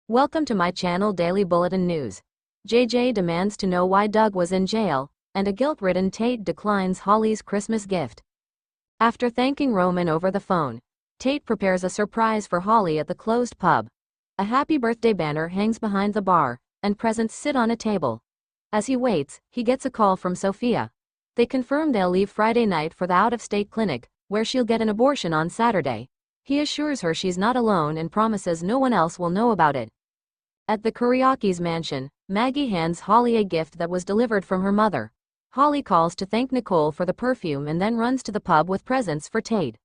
Welcome to my channel Daily Bulletin News. JJ demands to know why Doug was in jail, and a guilt-ridden Tate declines Holly's Christmas gift. After thanking Roman over the phone, Tate prepares a surprise for Holly at the closed pub. A happy birthday banner hangs behind the bar, and presents sit on a table. As he waits, he gets a call from Sophia. They confirm they'll leave Friday night for the out-of-state clinic, where she'll get an abortion on Saturday. He assures her she's not alone and promises no one else will know about it. At the Kuriaki's mansion, Maggie hands Holly a gift that was delivered from her mother. Holly calls to thank Nicole for the perfume and then runs to the pub with presents for Tate.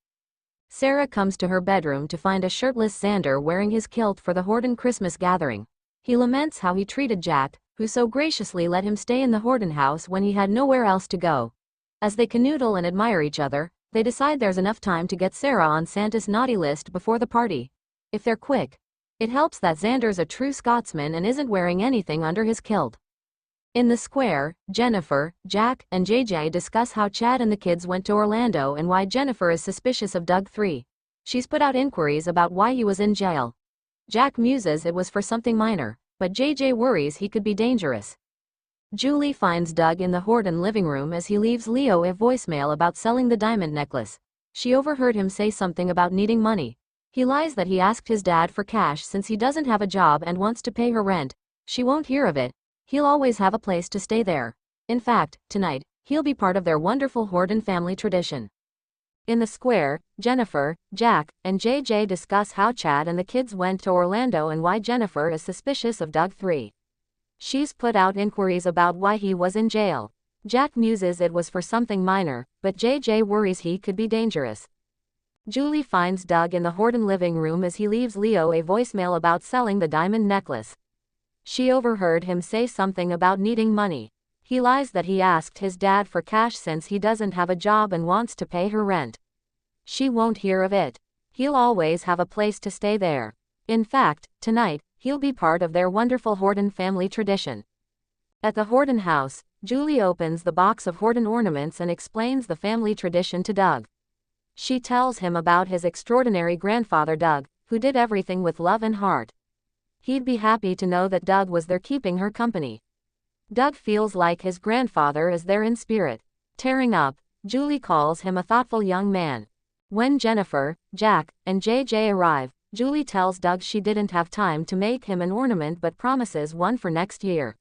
Sarah comes to her bedroom to find a shirtless Xander wearing his kilt for the Horton Christmas gathering. He laments how he treated Jack, who so graciously let him stay in the Horton house when he had nowhere else to go. As they canoodle and admire each other, they decide there's enough time to get Sarah on Santa's naughty list before the party. If they're quick. It helps that Xander's a true Scotsman and isn't wearing anything under his kilt. In the square, Jennifer, Jack, and JJ discuss how Chad and the kids went to Orlando and why Jennifer is suspicious of Doug 3. She's put out inquiries about why he was in jail. Jack muses it was for something minor, but JJ worries he could be dangerous. Julie finds Doug in the Horton living room as he leaves Leo a voicemail about selling the diamond necklace. She overheard him say something about needing money. He lies that he asked his dad for cash since he doesn't have a job and wants to pay her rent. She won't hear of it. He'll always have a place to stay there. In fact, tonight, he'll be part of their wonderful Horton family tradition. In the square, Jennifer, Jack, and JJ discuss how Chad and the kids went to Orlando and why Jennifer is suspicious of Doug 3. She's put out inquiries about why he was in jail. Jack muses it was for something minor, but JJ worries he could be dangerous. Julie finds Doug in the Horton living room as he leaves Leo a voicemail about selling the diamond necklace. She overheard him say something about needing money. He lies that he asked his dad for cash since he doesn't have a job and wants to pay her rent. She won't hear of it. He'll always have a place to stay there. In fact, tonight, he'll be part of their wonderful Horton family tradition. At the Horton house, Julie opens the box of Horton ornaments and explains the family tradition to Doug. She tells him about his extraordinary grandfather Doug, who did everything with love and heart. He'd be happy to know that Doug was there keeping her company. Doug feels like his grandfather is there in spirit. Tearing up, Julie calls him a thoughtful young man. When Jennifer, Jack, and JJ arrive, Julie tells Doug she didn't have time to make him an ornament but promises one for next year.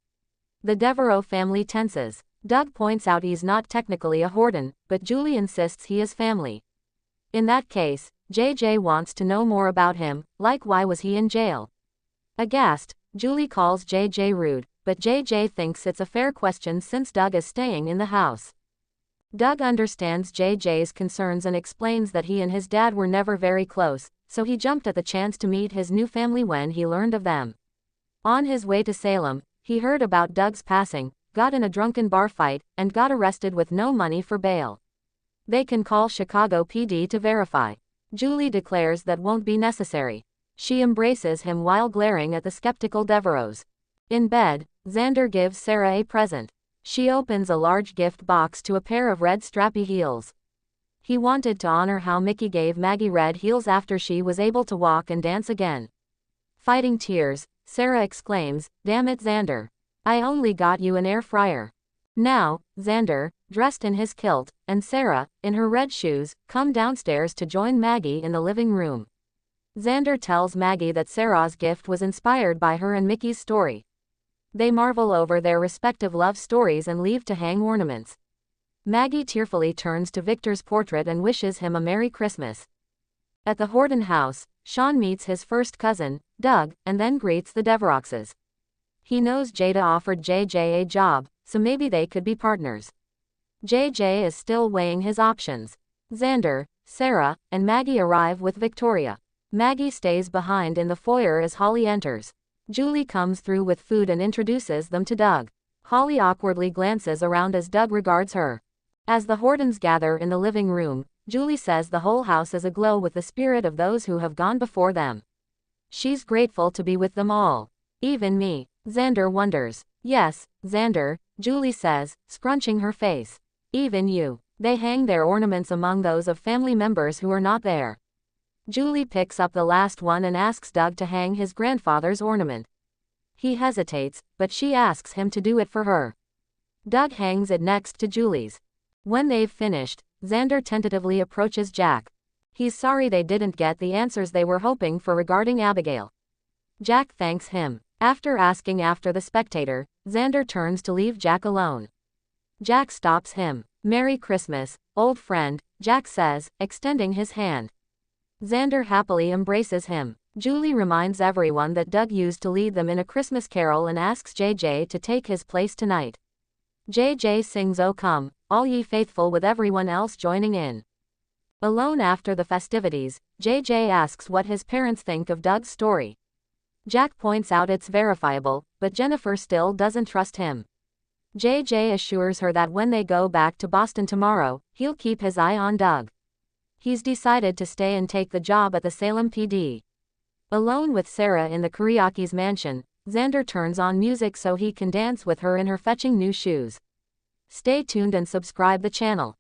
The Devereaux family tenses. Doug points out he's not technically a Horton, but Julie insists he is family. In that case, JJ wants to know more about him, like why was he in jail. Aghast, Julie calls JJ rude, but JJ thinks it's a fair question since Doug is staying in the house. Doug understands JJ's concerns and explains that he and his dad were never very close, so he jumped at the chance to meet his new family when he learned of them. On his way to Salem, he heard about Doug's passing, got in a drunken bar fight, and got arrested with no money for bail. They can call Chicago PD to verify. Julie declares that won't be necessary. She embraces him while glaring at the skeptical Devereaux. In bed, Xander gives Sarah a present. She opens a large gift box to a pair of red strappy heels. He wanted to honor how Mickey gave Maggie red heels after she was able to walk and dance again. Fighting tears, Sarah exclaims, "Damn it, Xander. I only got you an air fryer." Now, Xander, dressed in his kilt, and Sarah, in her red shoes, come downstairs to join Maggie in the living room. Xander tells Maggie that Sarah's gift was inspired by her and Mickey's story. They marvel over their respective love stories and leave to hang ornaments. Maggie tearfully turns to Victor's portrait and wishes him a Merry Christmas. At the Horton house, Sean meets his first cousin, Doug, and then greets the Deverauxes. He knows Jada offered JJ a job, so maybe they could be partners. JJ is still weighing his options. Xander, Sarah, and Maggie arrive with Victoria. Maggie stays behind in the foyer as Holly enters. Julie comes through with food and introduces them to Doug. Holly awkwardly glances around as Doug regards her. As the Hortons gather in the living room, Julie says the whole house is aglow with the spirit of those who have gone before them. She's grateful to be with them all. Even me. Xander wonders. Yes, Xander, Julie says, scrunching her face. Even you. They hang their ornaments among those of family members who are not there. Julie picks up the last one and asks Doug to hang his grandfather's ornament. He hesitates, but she asks him to do it for her. Doug hangs it next to Julie's. When they've finished, Xander tentatively approaches Jack. He's sorry they didn't get the answers they were hoping for regarding Abigail. Jack thanks him. After asking after the spectator, Xander turns to leave Jack alone. Jack stops him. "Merry Christmas, old friend," Jack says, extending his hand. Xander happily embraces him. Julie reminds everyone that Doug used to lead them in A Christmas Carol and asks JJ to take his place tonight. JJ sings "O Come, All Ye Faithful" with everyone else joining in. Alone after the festivities, JJ asks what his parents think of Doug's story. Jack points out it's verifiable, but Jennifer still doesn't trust him. JJ assures her that when they go back to Boston tomorrow, he'll keep his eye on Doug. He's decided to stay and take the job at the Salem PD. Alone with Sarah in the Kuriaki's mansion, Xander turns on music so he can dance with her in her fetching new shoes. Stay tuned and subscribe the channel.